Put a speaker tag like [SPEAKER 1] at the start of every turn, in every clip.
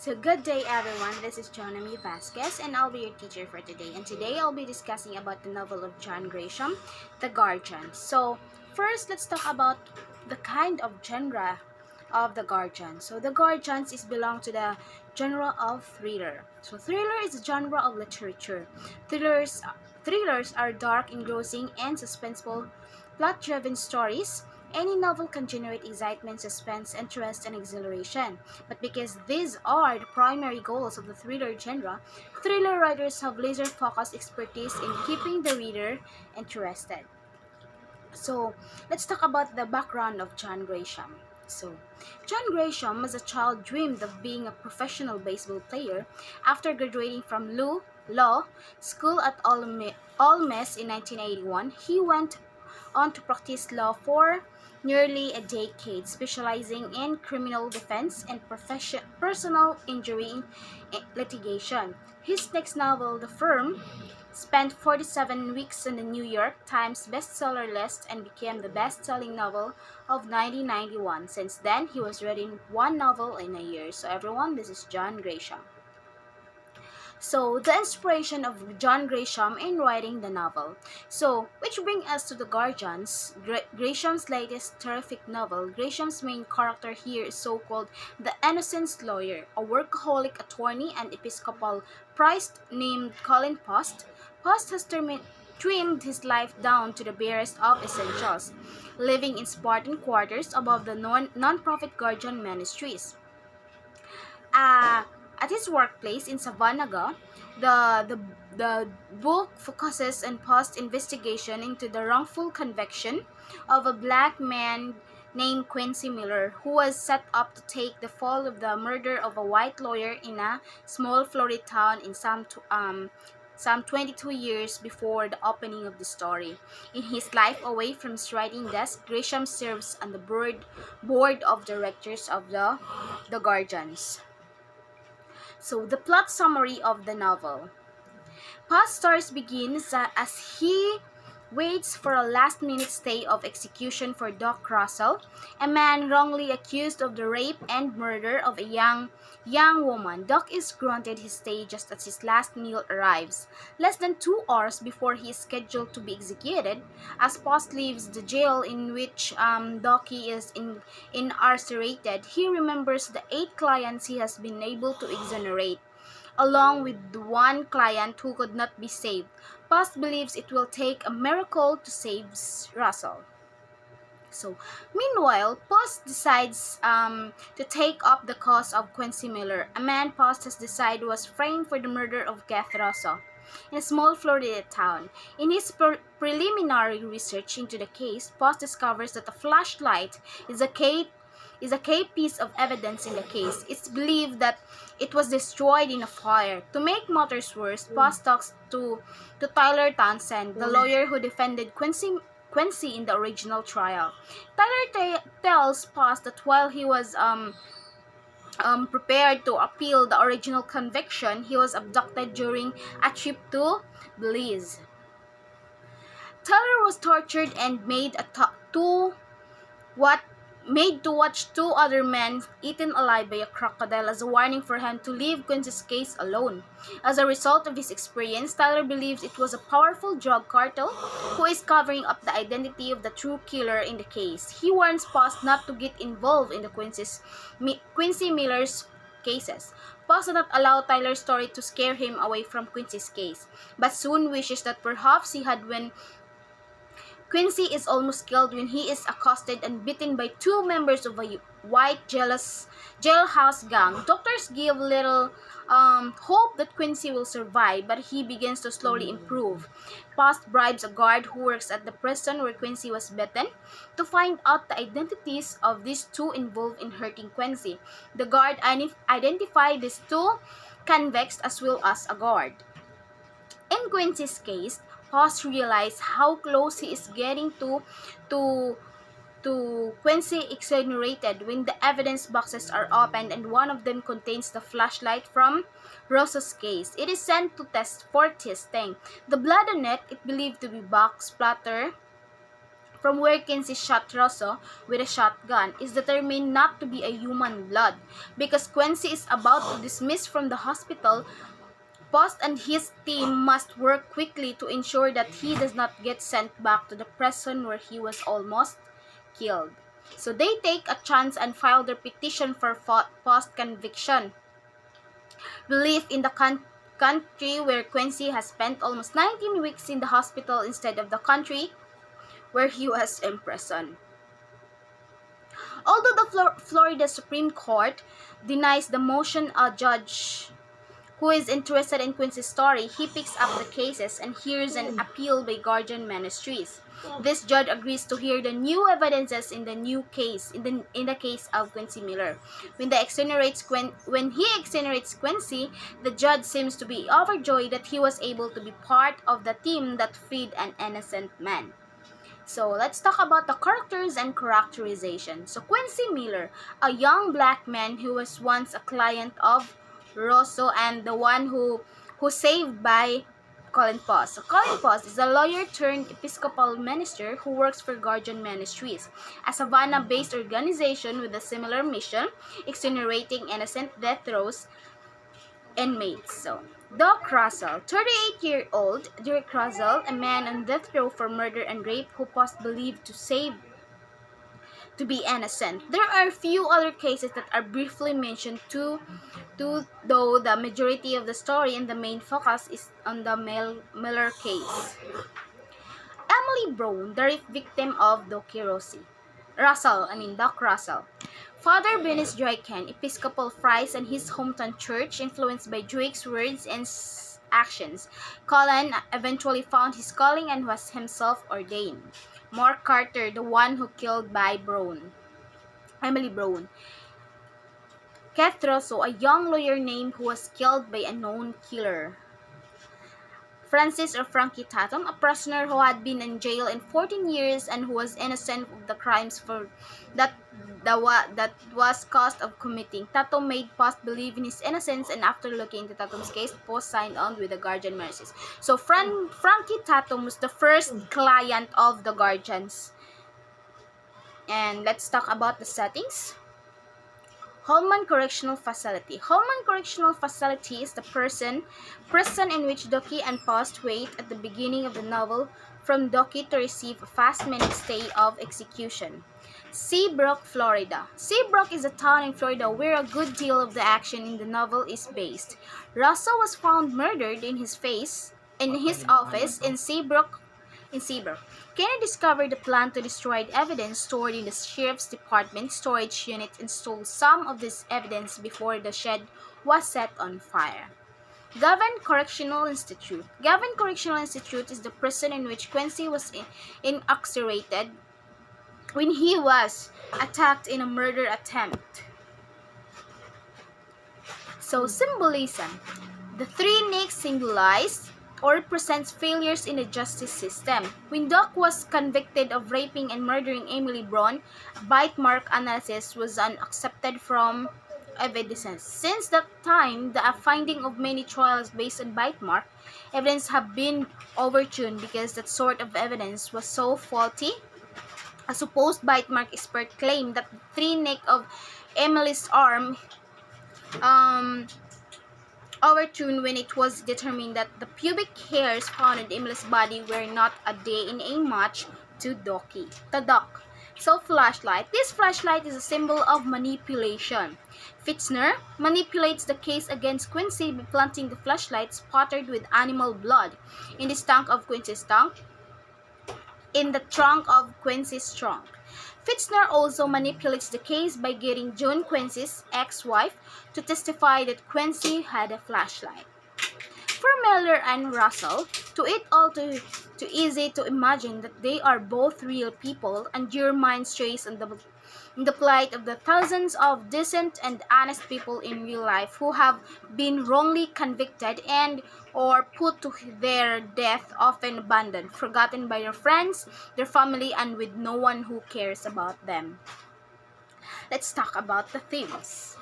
[SPEAKER 1] So good day everyone, this is Jona Mae Vasquez and I'll be your teacher for today. And today I'll be discussing about the novel of John Grisham, The Guardian. So first let's talk about the kind of genre of The Guardian. So The Guardians is belong to the genre of thriller. So thriller is a genre of literature. Thrillers are dark, engrossing, and suspenseful, plot-driven stories. Any novel can generate excitement, suspense, interest, and exhilaration. But because these are the primary goals of the thriller genre, thriller writers have laser-focused expertise in keeping the reader interested. So, let's talk about the background of John Grisham. So, John Grisham as a child dreamed of being a professional baseball player. After graduating from law school at Ole Miss in 1981, he went on to practice law for nearly a decade, specializing in criminal defense and personal injury litigation. His next novel, The Firm, spent 47 weeks on the New York Times bestseller list and became the best-selling novel of 1991. Since then, he was reading one novel in a year. So everyone, this is John Grisham. So, the inspiration of John Grisham in writing the novel. So, which brings us to The Guardians, Grisham's latest terrific novel. Grisham's main character here is so-called the Innocence Lawyer, a workaholic attorney and Episcopal priest named Colin Post. Post has trimmed his life down to the barest of essentials, living in Spartan quarters above the non-profit Guardian Ministries. At his workplace in Savannah, the book focuses on past investigation into the wrongful conviction of a black man named Quincy Miller, who was set up to take the fall of the murder of a white lawyer in a small Florida town in some 22 years before the opening of the story. In his life away from his writing desk, Grisham serves on the board of directors of the Guardians. So, the plot summary of the novel. Past Stars begins as he waits for a last-minute stay of execution for Doc Russell, a man wrongly accused of the rape and murder of a young woman. Doc is granted his stay just as his last meal arrives. Less than 2 hours before he is scheduled to be executed, as Post leaves the jail in which Docky is incarcerated, he remembers the 8 clients he has been able to exonerate, along with the one client who could not be saved. Post believes it will take a miracle to save Russell. So, meanwhile, Post decides to take up the cause of Quincy Miller, a man Post has decided was framed for the murder of Keith Russell in a small Florida town. In his preliminary research into the case, Post discovers that a flashlight is a key piece of evidence in the case. It's believed that it was destroyed in a fire. To make matters worse, Post talks to Tyler Townsend, the lawyer who defended Quincy in the original trial. Tyler tells Post that while he was prepared to appeal the original conviction, he was abducted during a trip to Belize. Tyler was tortured and made to watch 2 other men eaten alive by a crocodile as a warning for him to leave Quincy's case alone. As a result of his experience, Tyler believes it was a powerful drug cartel who is covering up the identity of the true killer in the case. He warns Post not to get involved in the Quincy Miller's cases. Post does not allow Tyler's story to scare him away from Quincy's case, but soon wishes that perhaps he had when Quincy is almost killed when he is accosted and beaten by 2 members of a white jailhouse gang. Doctors give little hope that Quincy will survive, but he begins to slowly improve. Post bribes a guard who works at the prison where Quincy was beaten to find out the identities of these 2 involved in hurting Quincy. The guard identified these 2 convicts as well as a guard. In Quincy's case, Post realized how close he is getting to Quincy exonerated when the evidence boxes are opened and one of them contains the flashlight from Rosa's case. It is sent to test for testing. The blood on it, believed to be box splatter from where Quincy shot Rosso with a shotgun is determined not to be a human blood because Quincy is about to dismiss from the hospital. Post and his team must work quickly to ensure that he does not get sent back to the prison where he was almost killed. So they take a chance and file their petition for post-conviction relief in the country where Quincy has spent almost 19 weeks in the hospital instead of the country where he was imprisoned. Although the Florida Supreme Court denies the motion, a judge who is interested in Quincy's story, he picks up the cases and hears an appeal by Guardian Ministries. This judge agrees to hear the new evidences in the new case, in the case of Quincy Miller. When he exonerates Quincy, the judge seems to be overjoyed that he was able to be part of the team that freed an innocent man. So let's talk about the characters and characterization. So Quincy Miller, a young black man who was once a client of Rosso and the one who saved by Colin Post. So Colin Post is a lawyer turned Episcopal minister who works for Guardian Ministries, a Savannah-based organization with a similar mission, exonerating innocent death rows inmates. So Doc Russell, 38-year-old Derek Russell, a man on death row for murder and rape who Post believed to be innocent. There are a few other cases that are briefly mentioned too, though the majority of the story and the main focus is on the Miller case. Emily Brown, the rape victim of Doc Russell. Father Benis Joykin, Episcopal Friars and his hometown church, influenced by Drake's words and actions. Colin eventually found his calling and was himself ordained. Mark Carter, the one who killed by Emily Brown. Keith Rosso, a young lawyer named who was killed by a known killer. Francis or Frankie Tatum, a prisoner who had been in jail in 14 years and who was innocent of the crimes that was caused of committing. Tatum made Post believe in his innocence, and after looking into Tatum's case, Post signed on with the Guardian Ministries. So Frankie Tatum was the first client of the Guardians. And let's talk about the settings. Holman Correctional Facility. Holman Correctional Facility is the prison in which Doki and Post wait at the beginning of the novel from Doki to receive a fast-minute stay of execution. Seabrook, Florida. Seabrook is a town in Florida where a good deal of the action in the novel is based. Russell was found murdered in his office in Seabrook. Kenny discovered the plan to destroy the evidence stored in the Sheriff's Department storage unit and stole some of this evidence before the shed was set on fire. Gavin Correctional Institute. Gavin Correctional Institute is the prison in which Quincy was incarcerated when he was attacked in a murder attempt. So, symbolism. The three nicks symbolize or represents failures in the justice system. When Doc was convicted of raping and murdering Emily Brown, bite mark analysis was unaccepted from evidence. Since that time, the finding of many trials based on bite mark evidence have been overturned because that sort of evidence was so faulty. A supposed bite mark expert claimed that the three nick of Emily's arm overturned when it was determined that the pubic hairs found in Emily's body were not a day in a match to Doc. So flashlight. This flashlight is a symbol of manipulation. Fitzner manipulates the case against Quincy by planting the flashlight spattered with animal blood in the trunk of Quincy's trunk. Fitzner also manipulates the case by getting Joan Quincy's ex-wife to testify that Quincy had a flashlight. For Miller and Russell, to it all too easy to imagine that they are both real people, and your mind strays on the plight of the thousands of decent and honest people in real life who have been wrongly convicted and or put to their death, often abandoned, forgotten by their friends, their family, and with no one who cares about them. Let's talk about the themes.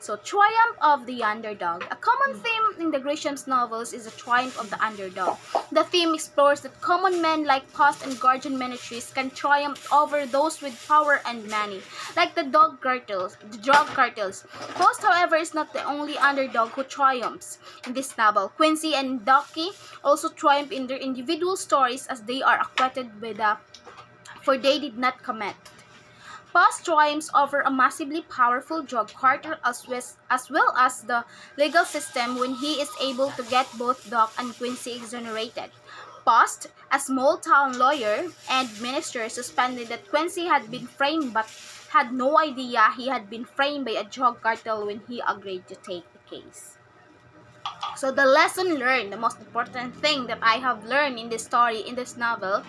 [SPEAKER 1] So, triumph of the underdog. A common theme in the Grisham's novels is the triumph of the underdog. The theme explores that common men like Post and Guardian Ministries can triumph over those with power and money, like the drug cartels. Post, however, is not the only underdog who triumphs in this novel. Quincy and Ducky also triumph in their individual stories as they are acquitted for they did not commit. Post triumphs over a massively powerful drug cartel as well as the legal system when he is able to get both Doc and Quincy exonerated. Post, a small-town lawyer and minister, suspended that Quincy had been framed but had no idea he had been framed by a drug cartel when he agreed to take the case. So the lesson learned, the most important thing that I have learned in this story, in this novel,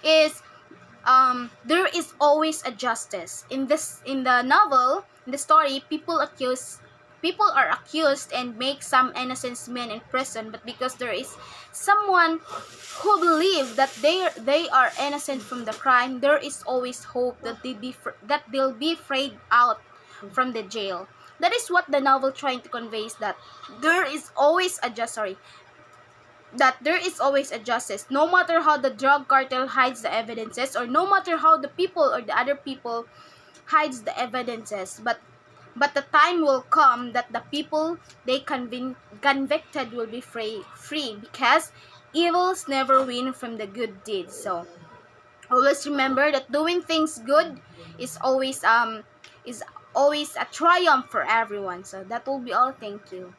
[SPEAKER 1] is there is always a justice. In the novel, in the story, people are accused and make some innocent men in prison, but because there is someone who believe that they are innocent from the crime, there is always hope that they'll be freed out from the jail. That is what the novel trying to convey, is that there is always a justice, no matter how the drug cartel hides the evidences, or no matter how the people or the other people hides the evidences, but the time will come that the people they convicted will be free because evils never win from the good deeds. So always remember that doing things good is always a triumph for everyone. So that will be all. Thank you.